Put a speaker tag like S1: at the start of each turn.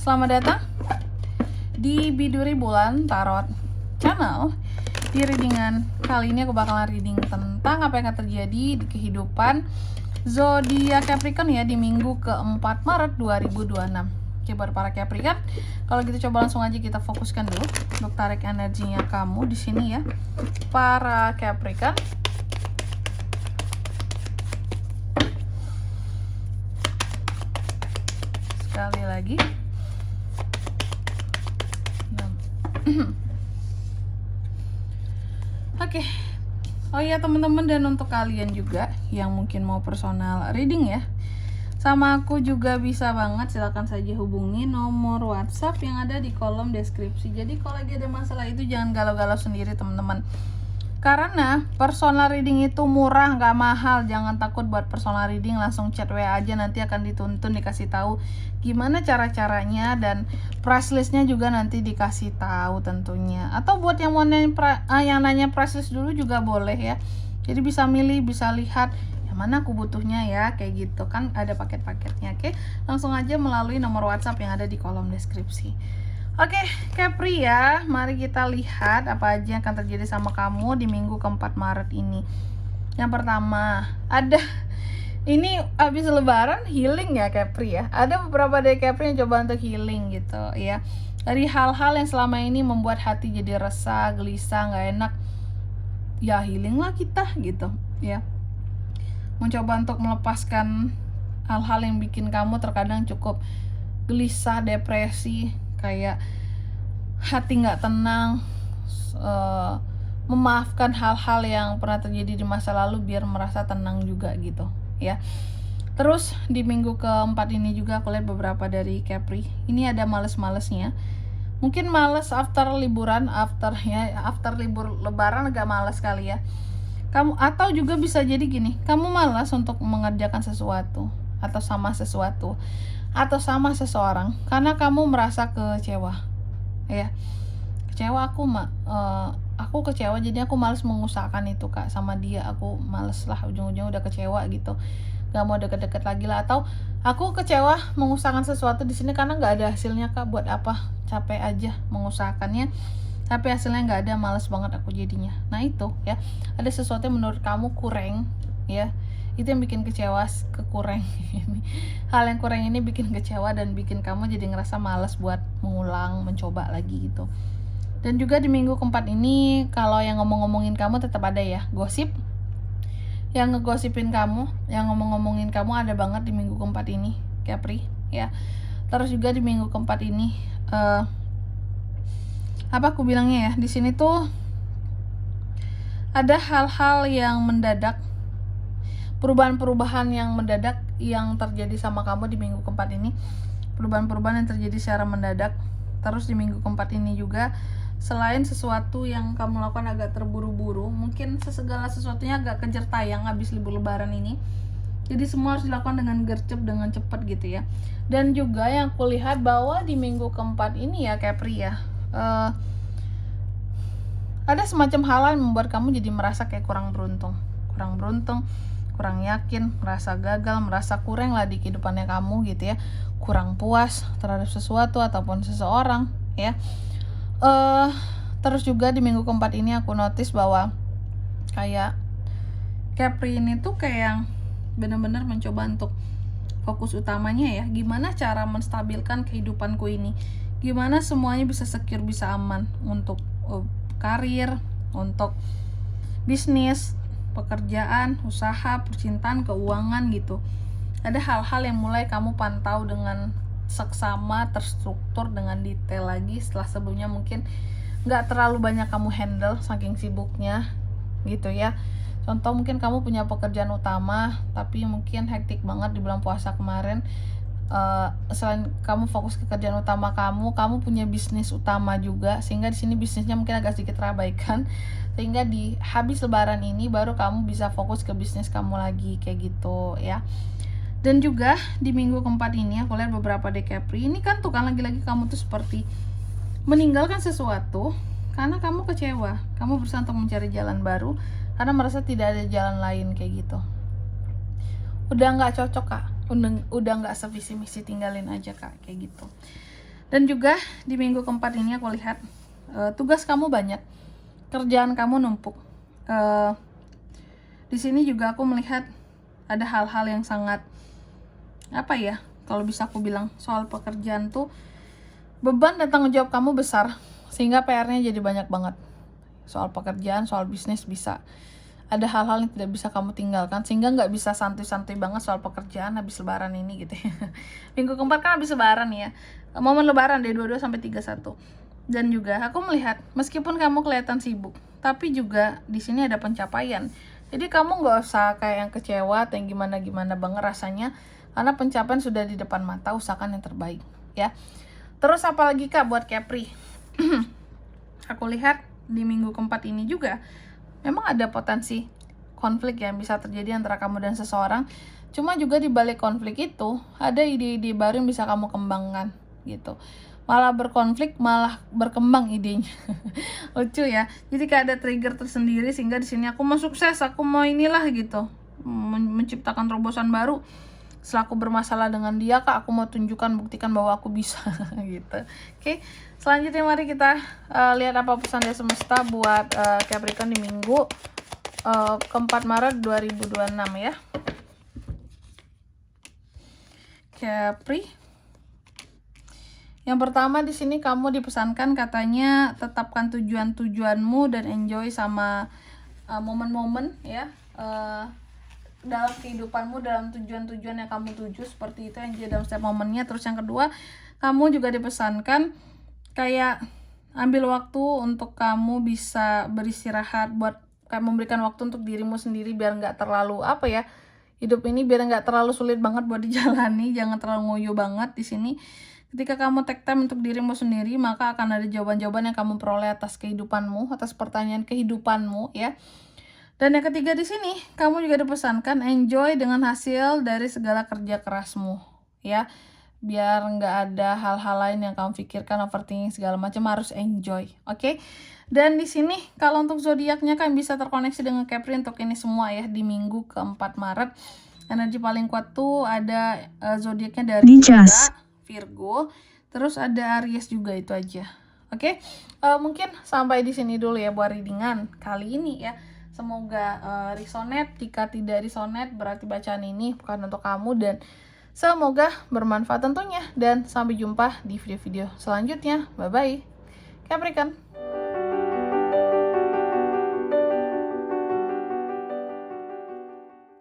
S1: Selamat datang di Biduri Bulan Tarot Channel. Di readingan kali ini aku bakalan reading tentang apa yang akan terjadi di kehidupan zodiak Capricorn ya di minggu ke-4 Maret 2026. Oke, buat para Capricorn, kalau gitu coba langsung aja kita fokuskan dulu untuk tarik energinya kamu di sini ya. Para Capricorn, sekali lagi. Oke. Oh iya teman-teman, dan untuk kalian juga yang mungkin mau personal reading ya sama aku juga bisa banget, silahkan saja hubungi nomor WhatsApp yang ada di kolom deskripsi. Jadi kalau lagi ada masalah itu jangan galau-galau sendiri teman-teman, karena personal reading itu murah, nggak mahal. Jangan takut buat personal reading, langsung chat WA aja, nanti akan dituntun dikasih tahu gimana cara-caranya, dan price listnya juga nanti dikasih tahu tentunya. Atau buat yang mau nanya price list dulu juga boleh ya, jadi bisa milih, bisa lihat yang mana aku butuhnya ya, kayak gitu kan, ada paket-paketnya. Oke, langsung aja melalui nomor WhatsApp yang ada di kolom deskripsi. Oke, Capri ya, mari kita lihat apa aja yang akan terjadi sama kamu di minggu ke-4 Maret ini. Yang pertama, ada ini habis lebaran healing ya Capri ya. Ada beberapa dari Capri yang coba untuk healing gitu ya. Dari hal-hal yang selama ini membuat hati jadi resah, gelisah, nggak enak. Ya healing lah kita gitu ya. Mencoba untuk melepaskan hal-hal yang bikin kamu terkadang cukup gelisah, depresi, kayak hati nggak tenang, memaafkan hal-hal yang pernah terjadi di masa lalu biar merasa tenang juga gitu ya. Terus di minggu ke-4 ini juga aku lihat beberapa dari Capri ini ada males-malesnya. Mungkin males after liburan, after libur lebaran agak males kali ya kamu. Atau juga bisa jadi gini, kamu malas untuk mengerjakan sesuatu atau sama sesuatu atau sama seseorang karena kamu merasa kecewa ya. Kecewa, aku kecewa, jadi aku malas mengusahakan itu kak sama dia. Aku males lah, ujung-ujungnya udah kecewa gitu, gak mau deket-deket lagi lah. Atau aku kecewa mengusahakan sesuatu di sini karena nggak ada hasilnya kak, buat apa, capek aja mengusahakannya tapi hasilnya nggak ada, males banget aku jadinya. Nah itu ya, ada sesuatu yang menurut kamu kurang ya, itu yang bikin kecewa, kekurang ini hal yang kurang ini bikin kecewa dan bikin kamu jadi ngerasa malas buat mengulang, mencoba lagi gitu. Dan juga di minggu ke-4 ini, kalau yang ngomong-ngomongin kamu tetap ada ya, gosip yang ngegosipin kamu, yang ngomong-ngomongin kamu ada banget di minggu ke-4 ini Capri ya. Terus juga di minggu ke-4 ini apa aku bilangnya ya, di sini tuh ada hal-hal yang mendadak, perubahan-perubahan yang mendadak yang terjadi sama kamu di minggu ke-4 ini, perubahan-perubahan yang terjadi secara mendadak. Terus di minggu ke-4 ini juga, selain sesuatu yang kamu lakukan agak terburu-buru, mungkin segala sesuatunya agak kejar tayang habis libur lebaran ini, jadi semua harus dilakukan dengan gercep, dengan cepat gitu ya. Dan juga yang aku lihat bahwa di minggu ke-4 ini ya Capri ya, ada semacam hal yang membuat kamu jadi merasa kayak kurang beruntung, kurang yakin, merasa gagal, merasa kurang lah di kehidupannya kamu gitu ya, kurang puas terhadap sesuatu ataupun seseorang ya. Terus juga di minggu ke-4 ini aku notice bahwa kayak Capri ini tuh kayak yang benar-benar mencoba untuk fokus utamanya ya, gimana cara menstabilkan kehidupanku ini, gimana semuanya bisa secure, bisa aman untuk karir, untuk bisnis, pekerjaan, usaha, percintaan, keuangan gitu. Ada hal-hal yang mulai kamu pantau dengan seksama, terstruktur, dengan detail lagi setelah sebelumnya mungkin nggak terlalu banyak kamu handle saking sibuknya gitu ya. Contoh, mungkin kamu punya pekerjaan utama tapi mungkin hektik banget di bulan puasa kemarin. Selain kamu fokus ke kerjaan utama kamu punya bisnis utama juga, sehingga di sini bisnisnya mungkin agak sedikit terabaikan, sehingga di habis lebaran ini baru kamu bisa fokus ke bisnis kamu lagi kayak gitu ya. Dan juga di minggu ke-4 ini aku lihat beberapa di Capri ini kan tuh kan lagi-lagi kamu tuh seperti meninggalkan sesuatu karena kamu kecewa, kamu berusaha untuk mencari jalan baru karena merasa tidak ada jalan lain kayak gitu. Udah nggak cocok kak, udah nggak sevisi misi, tinggalin aja kak kayak gitu. Dan juga di minggu keempat ini aku lihat tugas kamu banyak, kerjaan kamu numpuk. Di sini juga aku melihat ada hal-hal yang sangat apa ya, kalau bisa aku bilang soal pekerjaan tuh beban dan tanggung jawab kamu besar, sehingga PR-nya jadi banyak banget. Soal pekerjaan, soal bisnis bisa ada hal-hal yang tidak bisa kamu tinggalkan, sehingga nggak bisa santai-santai banget soal pekerjaan habis lebaran ini gitu ya. Minggu keempat kan habis lebaran ya, momen lebaran dari 22 sampai 31. Dan juga aku melihat meskipun kamu kelihatan sibuk, tapi juga di sini ada pencapaian. Jadi kamu nggak usah kayak yang kecewa atau yang gimana-gimana banget rasanya, karena pencapaian sudah di depan mata, usahakan yang terbaik ya. Terus apalagi Kak buat Capri? Aku lihat di minggu keempat ini juga memang ada potensi konflik yang bisa terjadi antara kamu dan seseorang. Cuma juga di balik konflik itu ada ide-ide baru yang bisa kamu kembangkan gitu. Malah berkonflik malah berkembang idenya. Lucu ya. Jadi kayak ada trigger tersendiri, sehingga di sini aku mau sukses, aku mau inilah gitu, menciptakan terobosan baru. Setelah aku bermasalah dengan dia Kak, aku mau tunjukkan, buktikan bahwa aku bisa gitu. Oke, selanjutnya mari kita lihat apa pesan dari semesta buat Capricorn di minggu keempat Maret 2026 ya. Capri, yang pertama di sini kamu dipesankan katanya tetapkan tujuan-tujuanmu dan enjoy sama momen-momen ya, dalam kehidupanmu, dalam tujuan-tujuan yang kamu tuju, seperti itu yang jadi dalam setiap momennya. Terus yang kedua, kamu juga dipesankan kayak ambil waktu untuk kamu bisa beristirahat, buat kayak memberikan waktu untuk dirimu sendiri biar nggak terlalu apa ya, hidup ini biar nggak terlalu sulit banget buat dijalani, jangan terlalu ngoyo banget di sini. Ketika kamu take time untuk dirimu sendiri, maka akan ada jawaban-jawaban yang kamu peroleh atas kehidupanmu, atas pertanyaan kehidupanmu ya. Dan yang ketiga di sini, kamu juga dipesankan enjoy dengan hasil dari segala kerja kerasmu, ya. Biar nggak ada hal-hal lain yang kamu pikirkan, overthinking segala macam, harus enjoy, oke? Dan di sini kalau untuk zodiaknya kan bisa terkoneksi dengan Capri untuk ini semua ya di minggu keempat Maret. Energi paling kuat tuh ada zodiaknya dari Virgo, terus ada Aries juga, itu aja, oke? Mungkin sampai di sini dulu ya buat readingan kali ini ya. Semoga resonate. Jika tidak resonate berarti bacaan ini bukan untuk kamu, dan semoga bermanfaat tentunya. Dan sampai jumpa di video-video selanjutnya. Bye bye Capricorn.